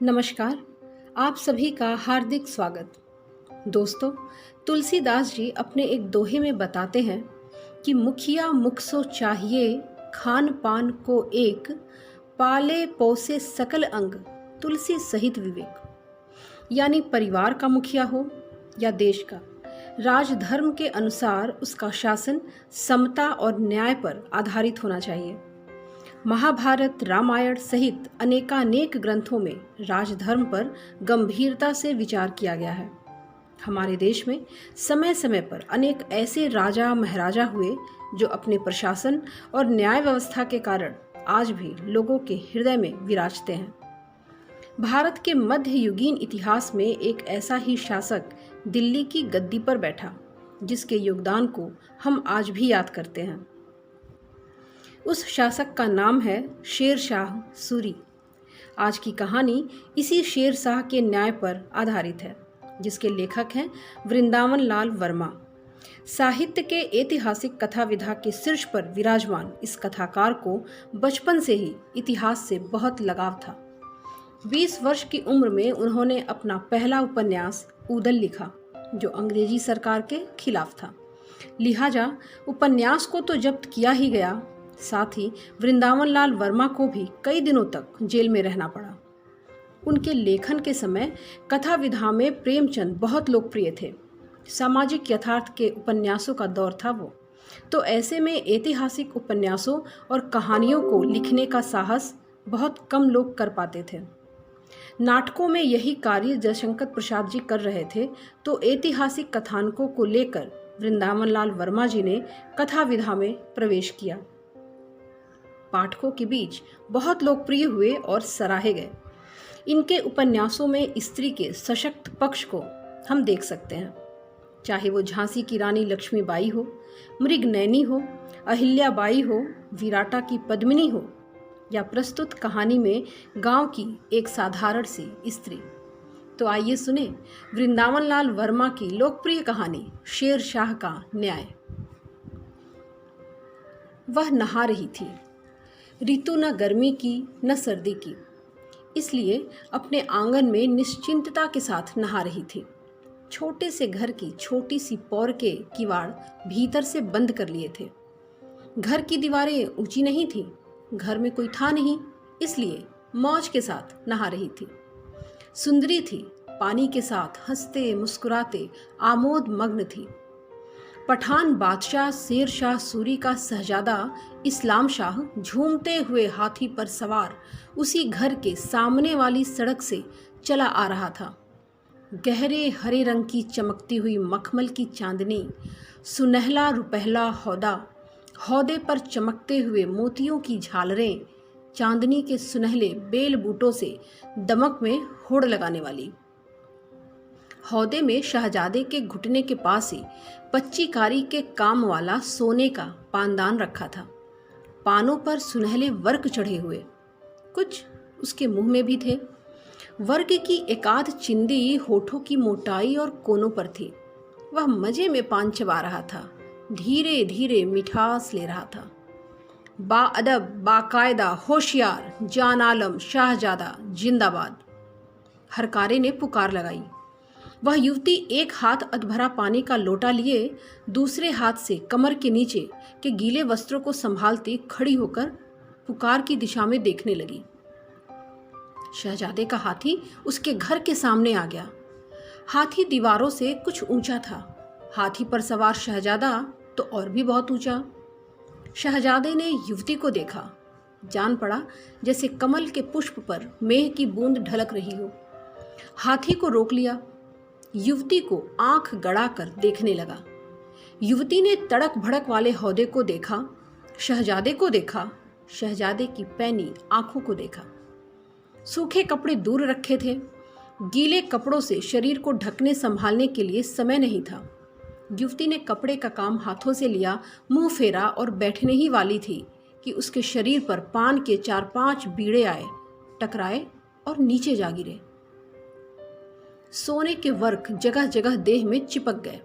नमस्कार। आप सभी का हार्दिक स्वागत। दोस्तों, तुलसीदास जी अपने एक दोहे में बताते हैं कि मुखिया मुख सो चाहिए, खान पान को एक, पाले पोसे सकल अंग, तुलसी सहित विवेक। यानी परिवार का मुखिया हो या देश का, राजधर्म के अनुसार उसका शासन समता और न्याय पर आधारित होना चाहिए। महाभारत, रामायण सहित अनेकानेक ग्रंथों में राजधर्म पर गंभीरता से विचार किया गया है। हमारे देश में समय समय पर अनेक ऐसे राजा महाराजा हुए जो अपने प्रशासन और न्याय व्यवस्था के कारण आज भी लोगों के हृदय में विराजते हैं। भारत के मध्ययुगीन इतिहास में एक ऐसा ही शासक दिल्ली की गद्दी पर बैठा, जिसके योगदान को हम आज भी याद करते हैं। उस शासक का नाम है शेर शाह सूरी। आज की कहानी इसी शेर शाह के न्याय पर आधारित है, जिसके लेखक हैं वृंदावन लाल वर्मा। साहित्य के ऐतिहासिक कथा विधा के शीर्ष पर विराजमान इस कथाकार को बचपन से ही इतिहास से बहुत लगाव था। 20 वर्ष की उम्र में उन्होंने अपना पहला उपन्यास ऊदल लिखा, जो अंग्रेजी सरकार के खिलाफ था। लिहाजा उपन्यास को तो जब्त किया ही गया, साथ ही वृंदावन लाल वर्मा को भी कई दिनों तक जेल में रहना पड़ा। उनके लेखन के समय कथा विधा में प्रेमचंद बहुत लोकप्रिय थे। सामाजिक यथार्थ के उपन्यासों का दौर था वो। तो ऐसे में ऐतिहासिक उपन्यासों और कहानियों को लिखने का साहस बहुत कम लोग कर पाते थे। नाटकों में यही कार्य जयशंकर प्रसाद जी कर रहे थे, तो ऐतिहासिक कथानकों को लेकर वृंदावन लाल वर्मा जी ने कथा विधा में प्रवेश किया। पाठकों के बीच बहुत लोकप्रिय हुए और सराहे गए। इनके उपन्यासों में स्त्री के सशक्त पक्ष को हम देख सकते हैं, चाहे वो झांसी की रानी लक्ष्मीबाई हो, मृगनयनी हो, अहिल्याबाई हो, विराटा की पद्मिनी हो, या प्रस्तुत कहानी में गांव की एक साधारण सी स्त्री। तो आइए सुने वृंदावन लाल वर्मा की लोकप्रिय कहानी शेर शाह का न्याय। वह नहा रही थी। ऋतु न गर्मी की न सर्दी की, इसलिए अपने आंगन में निश्चिंतता के साथ नहा रही थी। छोटे से घर की छोटी सी पौर के किवाड़ भीतर से बंद कर लिए थे। घर की दीवारें ऊंची नहीं थी, घर में कोई था नहीं, इसलिए मौज के साथ नहा रही थी। सुंदरी थी, पानी के साथ हंसते मुस्कुराते आमोद मग्न थी। पठान बादशाह शेर शाह सूरी का शहजादा इस्लाम शाह झूमते हुए हाथी पर सवार उसी घर के सामने वाली सड़क से चला आ रहा था। गहरे हरे रंग की चमकती हुई मखमल की चांदनी, सुनहला रुपहला हौदा, हौदे पर चमकते हुए मोतियों की झालरें, चांदनी के सुनहले बेल बूटों से दमक में होड़ लगाने वाली। हौदे में शहजादे के घुटने के पास ही पच्चीकारी के काम वाला सोने का पानदान रखा था। पानों पर सुनहले वर्क चढ़े हुए, कुछ उसके मुंह में भी थे। वर्क की एकाध चिंदी होठों की मोटाई और कोनों पर थी। वह मजे में पान चबा रहा था, धीरे धीरे मिठास ले रहा था। बाअदब, बाकायदा, होशियार, जान आलम शाहजादा जिंदाबाद, हरकारे ने पुकार लगाई। वह युवती एक हाथ अधभरा पानी का लोटा लिए दूसरे हाथ से कमर के नीचे के गीले वस्त्रों को संभालती खड़ी होकर पुकार की दिशा में देखने लगी। शहजादे का हाथी उसके घर के सामने आ गया। हाथी दीवारों से कुछ ऊंचा था। हाथी पर सवार शहजादा तो और भी बहुत ऊंचा। शहजादे ने युवती को देखा, जान पड़ा जैसे कमल के पुष्प पर मेघ की बूंद ढलक रही हो। हाथी को रोक लिया। युवती को आंख गड़ाकर देखने लगा। युवती ने तड़क भड़क वाले हौदे को देखा, शहजादे को देखा, शहजादे की पैनी आंखों को देखा। सूखे कपड़े दूर रखे थे। गीले कपड़ों से शरीर को ढकने संभालने के लिए समय नहीं था। युवती ने कपड़े का काम हाथों से लिया, मुंह फेरा और बैठने ही वाली थी कि उसके शरीर पर पान के 4-5 बीड़े आए, टकराए और नीचे जा गिरे। सोने के वर्क जगह जगह देह में चिपक गए।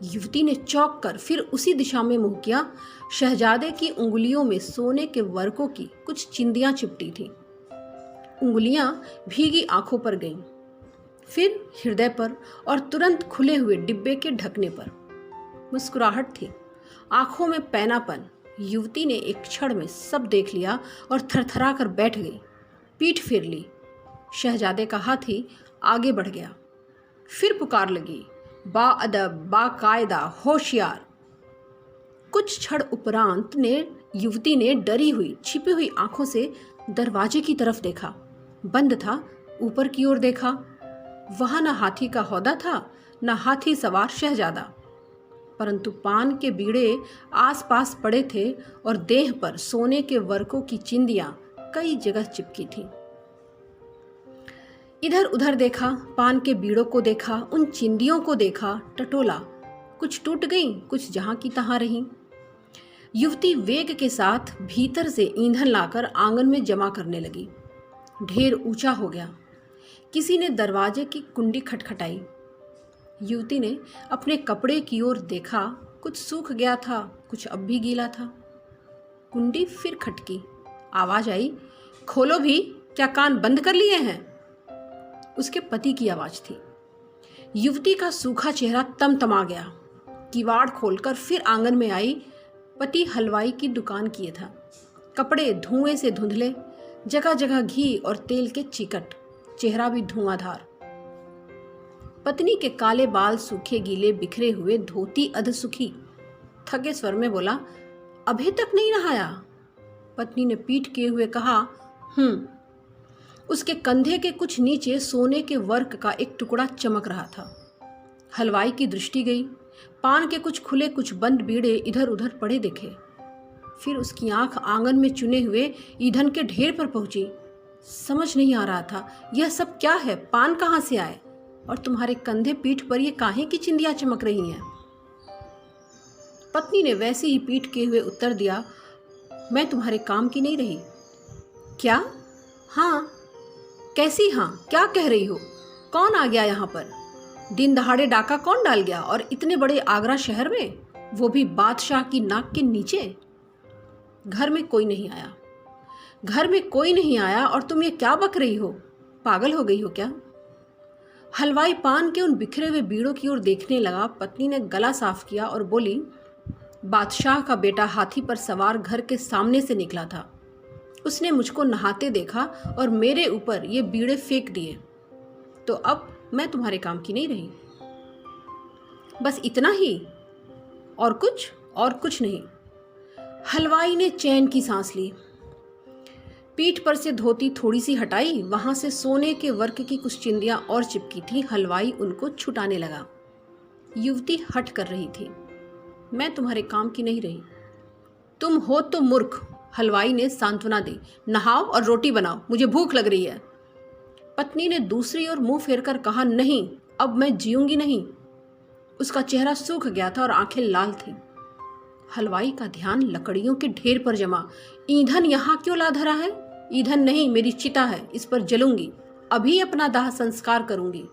युवती ने चौंक कर फिर उसी दिशा में मुंह किया। शहजादे की उंगलियों में सोने के वर्कों की कुछ चिंदियां चिपटी थी। उंगलियां भीगी आंखों पर गईं, फिर हृदय पर और तुरंत खुले हुए डिब्बे के ढकने पर। मुस्कुराहट थी, आंखों में पैनापन। युवती ने एक क्षण में सब देख लिया और थरथरा कर बैठ गई, पीठ फेर ली। शहजादे का हाथी आगे बढ़ गया, फिर पुकार लगी, बाअदब, बाकायदा, होशियार। कुछ क्षण उपरांत युवती ने डरी हुई छिपी हुई आंखों से दरवाजे की तरफ देखा। बंद था। ऊपर की ओर देखा, वहां न हाथी का हौदा था, न हाथी सवार शहजादा, परंतु पान के बीड़े आसपास पड़े थे और देह पर सोने के वर्कों की चिंदियां कई जगह चिपकी थीं। इधर उधर देखा, पान के बीड़ों को देखा, उन चिंदियों को देखा, टटोला। कुछ टूट गईं, कुछ जहां की तहां रहीं। युवती वेग के साथ भीतर से ईंधन लाकर आंगन में जमा करने लगी। ढेर ऊंचा हो गया। किसी ने दरवाजे की कुंडी खटखटाई। युवती ने अपने कपड़े की ओर देखा, कुछ सूख गया था, कुछ अब भी गीला था। कुंडी फिर खटकी। आवाज आई, खोलो भी, क्या कान बंद कर लिए हैं? उसके पति की आवाज थी। युवती का सूखा चेहरा तमतमा गया। किवाड़ खोलकर फिर आंगन में आई। पति हलवाई की दुकान किए था। कपड़े धुएं से धुंधले, जगह जगह घी और तेल के चिकट, चेहरा भी धुआंधार। पत्नी के काले बाल सूखे गीले बिखरे हुए, धोती अधसुखी। थके स्वर में बोला, अभी तक नहीं नहाया? पत्नी ने पीठ किए हुए कहा, उसके कंधे के कुछ नीचे सोने के वर्क का एक टुकड़ा चमक रहा था। हलवाई की दृष्टि गई। पान के कुछ खुले कुछ बंद बीड़े इधर उधर पड़े देखे। फिर उसकी आंख आंगन में चुने हुए ईंधन के ढेर पर पहुंची। समझ नहीं आ रहा था, यह सब क्या है? पान कहाँ से आए? और तुम्हारे कंधे पीठ पर ये काहे की चिंदियां चमक रही हैं? पत्नी ने वैसे ही पीठ किए हुए उत्तर दिया, मैं तुम्हारे काम की नहीं रही। क्या? हाँ। कैसी हाँ? क्या कह रही हो? कौन आ गया यहाँ पर? दिन दहाड़े डाका कौन डाल गया, और इतने बड़े आगरा शहर में, वो भी बादशाह की नाक के नीचे? घर में कोई नहीं आया। घर में कोई नहीं आया और तुम ये क्या बक रही हो? पागल हो गई हो क्या? हलवाई पान के उन बिखरे हुए बीड़ों की ओर देखने लगा। पत्नी ने गला साफ किया और बोली, बादशाह का बेटा हाथी पर सवार घर के सामने से निकला था। उसने मुझको नहाते देखा और मेरे ऊपर ये बीड़े फेंक दिए, तो अब मैं तुम्हारे काम की नहीं रही। बस इतना ही? और कुछ? और कुछ नहीं। हलवाई ने चैन की सांस ली। पीठ पर से धोती थोड़ी सी हटाई, वहां से सोने के वर्क की कुछ चिंदियां और चिपकी थी। हलवाई उनको छुटाने लगा। युवती हट कर रही थी। मैं तुम्हारे काम की नहीं रही। तुम हो तो मूर्ख, हलवाई ने सांत्वना दी। नहाओ और रोटी बनाओ, मुझे भूख लग रही है। पत्नी ने दूसरी ओर मुंह फेरकर कहा, नहीं, अब मैं जीऊंगी नहीं। उसका चेहरा सूख गया था और आंखें लाल थीं। हलवाई का ध्यान लकड़ियों के ढेर पर जमा। ईंधन यहाँ क्यों ला धरा है? ईंधन नहीं, मेरी चिता है, इस पर जलूंगी। अभी अपना दाह संस्कार करूंगी।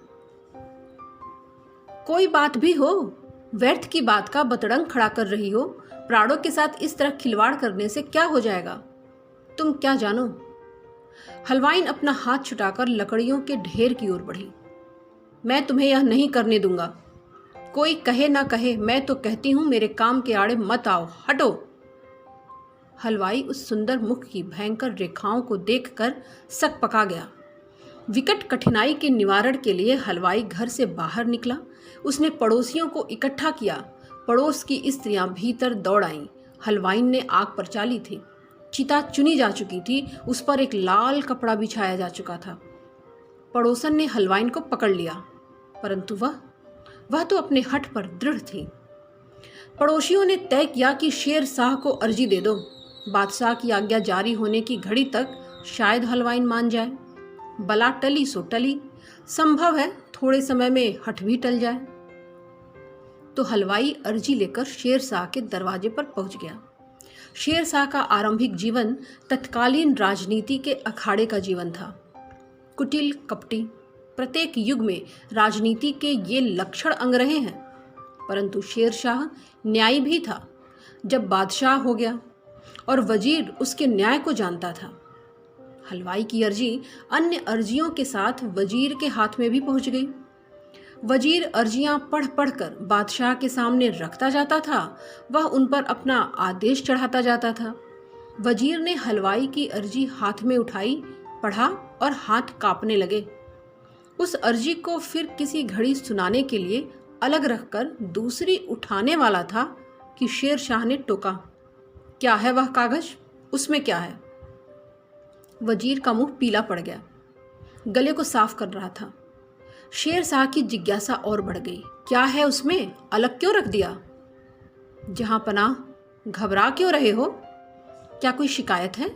कोई बात भी हो, व्यर्थ की बात का बतड़ंग खड़ा कर रही हो। प्राणों के साथ इस तरह खिलवाड़ करने से क्या हो जाएगा? तुम क्या जानो? हलवाई अपना हाथ छुटाकर लकड़ियों के ढेर की ओर बढ़ी। मैं तुम्हें यह नहीं करने दूंगा। कोई कहे ना कहे, मैं तो कहती हूं, मेरे काम के आड़े मत आओ, हटो। हलवाई उस सुंदर मुख की भयंकर रेखाओं को देखकर सक पका गया। विकट कठिनाई के निवारण के लिए हलवाई घर से बाहर निकला। उसने पड़ोसियों को इकट्ठा किया। पड़ोस की स्त्रियां भीतर दौड़ आईं। हलवाई ने आग पर चाली थी। चिता चुनी जा चुकी थी, उस पर एक लाल कपड़ा बिछाया जा चुका था। पड़ोसन ने हलवाई को पकड़ लिया, परंतु वह तो अपने हठ पर दृढ़ थी। पड़ोसियों ने तय किया कि शेर शाह को अर्जी दे दो। बादशाह की आज्ञा जारी होने की घड़ी तक शायद हलवाई मान जाए। बला टली सो टली, संभव है थोड़े समय में हठ भी टल जाए। तो हलवाई अर्जी लेकर शेर शाह के दरवाजे पर पहुंच गया। शेर शाह का आरंभिक जीवन तत्कालीन राजनीति के अखाड़े का जीवन था। कुटिल, कपटी, प्रत्येक युग में राजनीति के ये लक्षण अंग रहे हैं, परंतु शेर शाह न्यायी भी था। जब बादशाह हो गया और वजीर उसके न्याय को जानता था। हलवाई की अर्जी अन्य अर्जियों के साथ वजीर के हाथ में भी पहुंच गई। वजीर अर्जियां पढ़ पढ़ कर बादशाह के सामने रखता जाता था, वह उन पर अपना आदेश चढ़ाता जाता था। वजीर ने हलवाई की अर्जी हाथ में उठाई, पढ़ा और हाथ कांपने लगे। उस अर्जी को फिर किसी घड़ी सुनाने के लिए अलग रखकर दूसरी उठाने वाला था कि शेर शाह ने टोका, क्या है वह कागज, उसमें क्या है? वजीर का मुंह पीला पड़ गया, गले को साफ कर रहा था। शेर शाह की जिज्ञासा और बढ़ गई, क्या है उसमें, अलग क्यों रख दिया? जहां पनाह, घबरा क्यों रहे हो? क्या कोई शिकायत है?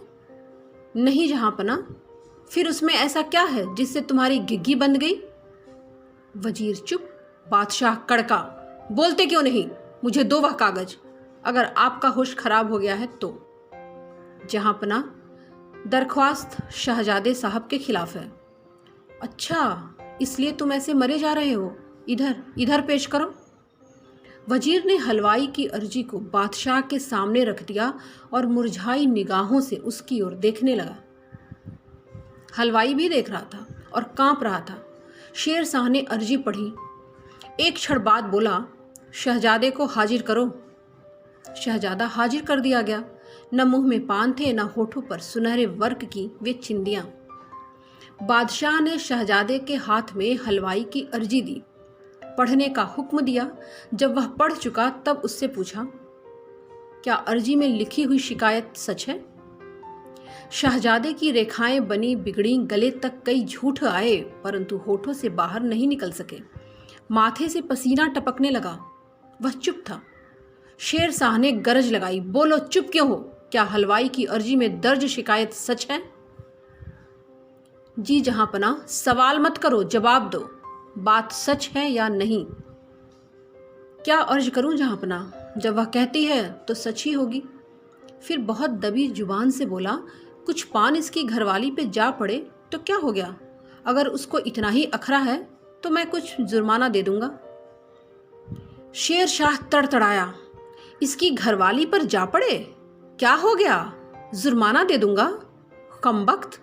नहीं जहां पनाह। फिर उसमें ऐसा क्या है जिससे तुम्हारी घिघी बंद गई? वजीर चुप। बादशाह कड़का, बोलते क्यों नहीं? मुझे दो वह कागज, अगर आपका होश खराब हो गया है तो। जहां पनाह, दरख्वास्त शहजादे साहब के खिलाफ है। अच्छा, इसलिए तुम ऐसे मरे जा रहे हो? इधर इधर पेश करो। वजीर ने हलवाई की अर्जी को बादशाह के सामने रख दिया और मुरझाई निगाहों से उसकी ओर देखने लगा। हलवाई भी देख रहा था और कांप रहा था। शेर शाह ने अर्जी पढ़ी, एक क्षण बाद बोला, शहजादे को हाजिर करो। शहजादा हाजिर कर दिया गया। न मुंह में पान थे, न होठों पर सुनहरे वर्क की वे चिंदियां। बादशाह ने शहजादे के हाथ में हलवाई की अर्जी दी, पढ़ने का हुक्म दिया। जब वह पढ़ चुका तब उससे पूछा, क्या अर्जी में लिखी हुई शिकायत सच है? शहजादे की रेखाएं बनी बिगड़ी, गले तक कई झूठ आए परंतु होठों से बाहर नहीं निकल सके। माथे से पसीना टपकने लगा। वह चुप था। शेर शाह ने गरज लगाई, बोलो, चुप क्यों हो? क्या हलवाई की अर्जी में दर्ज शिकायत सच है? जी जहां पनाह, सवाल मत करो, जवाब दो, बात सच है या नहीं? क्या अर्ज करूं जहां पनाह, जब वह कहती है तो सच ही होगी। फिर बहुत दबी जुबान से बोला, कुछ पान इसकी घरवाली पे जा पड़े तो क्या हो गया? अगर उसको इतना ही अखरा है तो मैं कुछ जुर्माना दे दूंगा। शेर शाह तड़तड़ाया, इसकी घरवाली पर जा पड़े, क्या हो गया? जुर्माना दे दूंगा, कमबख्त।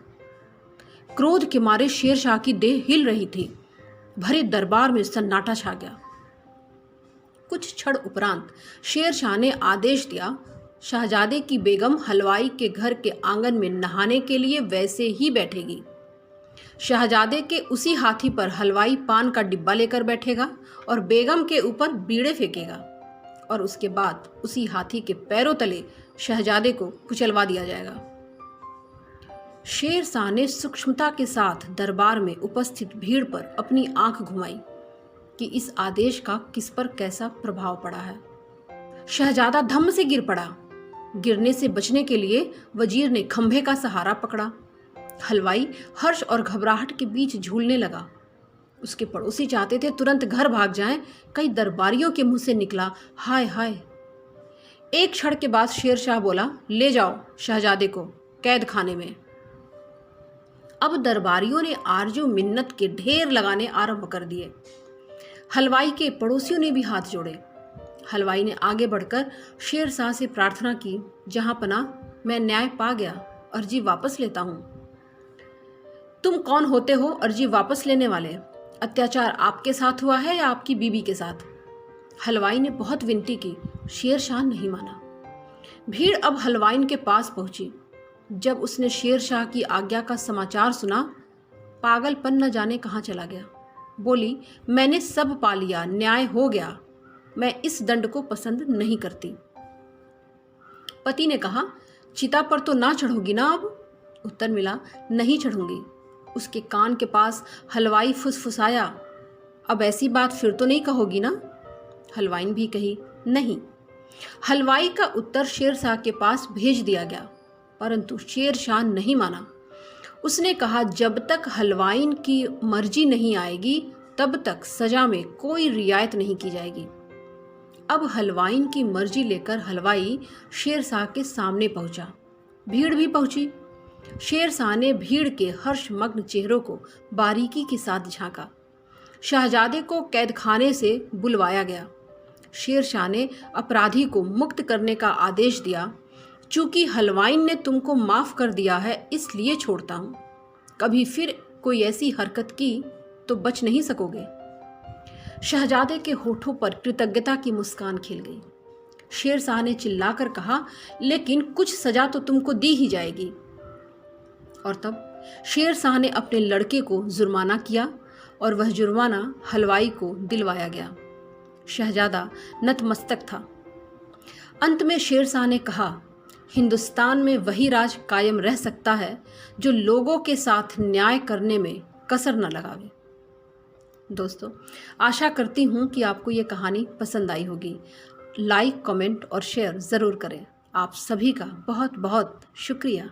क्रोध के मारे शेर शाह की देह हिल रही थी। भरे दरबार में सन्नाटा छा गया। कुछ क्षण उपरांत शेर शाह ने आदेश दिया, शहजादे की बेगम हलवाई के घर के आंगन में नहाने के लिए वैसे ही बैठेगी। शहजादे के उसी हाथी पर हलवाई पान का डिब्बा लेकर बैठेगा और बेगम के ऊपर बीड़े फेंकेगा और उसके बाद उसी हाथी के पैरों तले शहजादे को कुचलवा दिया जाएगा। शेर शाह ने सूक्ष्मता के साथ दरबार में उपस्थित भीड़ पर अपनी आंख घुमाई कि इस आदेश का किस पर कैसा प्रभाव पड़ा है। शहजादा धम्म से गिर पड़ा। गिरने से बचने के लिए वजीर ने खंभे का सहारा पकड़ा। हलवाई हर्ष और घबराहट के बीच झूलने लगा। उसके पड़ोसी चाहते थे तुरंत घर भाग जाएं। कई दरबारियों के मुंह से निकला, हाय हाय। एक क्षण के बाद शेर शाह बोला, ले जाओ शहजादे को कैद खाने में। अब दरबारियों ने आरजू मिन्नत के ढेर लगाने आरंभ कर दिए। हलवाई के पड़ोसियों ने भी हाथ जोड़े। हलवाई ने आगे बढ़कर शेर शाह से प्रार्थना की, जहां पनाह, मैं न्याय पा गया, अर्जी वापस लेता हूं। तुम कौन होते हो अर्जी वापस लेने वाले? अत्याचार आपके साथ हुआ है या आपकी बीबी के साथ? हलवाई ने बहुत विनती की। शेर शाह नहीं माना। भीड़ अब हलवाई के पास पहुंची। जब उसने शेर शाह की आज्ञा का समाचार सुना, पागलपन न जाने कहां चला गया। बोली, मैंने सब पा लिया, न्याय हो गया, मैं इस दंड को पसंद नहीं करती। पति ने कहा, चिता पर तो ना चढ़ोगी ना अब? उत्तर मिला, नहीं चढ़ूंगी। उसके कान के पास हलवाई फुसफुसाया, अब ऐसी बात फिर तो नहीं कहोगी ना? हलवाई भी कही, नहीं। हलवाई का उत्तर शेर शाह के पास भेज दिया गया, परंतु शेर शाह नहीं माना। उसने कहा, जब तक हलवाई की मर्जी नहीं आएगी तब तक सजा में कोई रियायत नहीं की जाएगी। अब हलवाई की मर्जी लेकर हलवाई शेर शाह के सामने पहुंचा। भीड़ भी पहुंची। शेर शाह ने भीड़ के हर्षमग्न चेहरों को बारीकी के साथ झांका। शहजादे को कैदखाने से बुलवाया गया। शेर शाह ने अपराधी को मुक्त करने का आदेश दिया। चूंकि हलवाइन ने तुमको माफ़ कर दिया है इसलिए छोड़ता हूँ, कभी फिर कोई ऐसी हरकत की तो बच नहीं सकोगे। शहजादे के होठों पर कृतज्ञता की मुस्कान खिल गई। शेरशाह ने चिल्लाकर कहा, लेकिन कुछ सजा तो तुमको दी ही जाएगी। और तब शेरशाह ने अपने लड़के को जुर्माना किया और वह जुर्माना हलवाई को दिलवाया गया। शहजादा नतमस्तक था। अंत में शेरशाह ने कहा, हिंदुस्तान में वही राज कायम रह सकता है जो लोगों के साथ न्याय करने में कसर न लगावे। दोस्तों, आशा करती हूँ कि आपको ये कहानी पसंद आई होगी। लाइक, कमेंट और शेयर ज़रूर करें। आप सभी का बहुत बहुत शुक्रिया।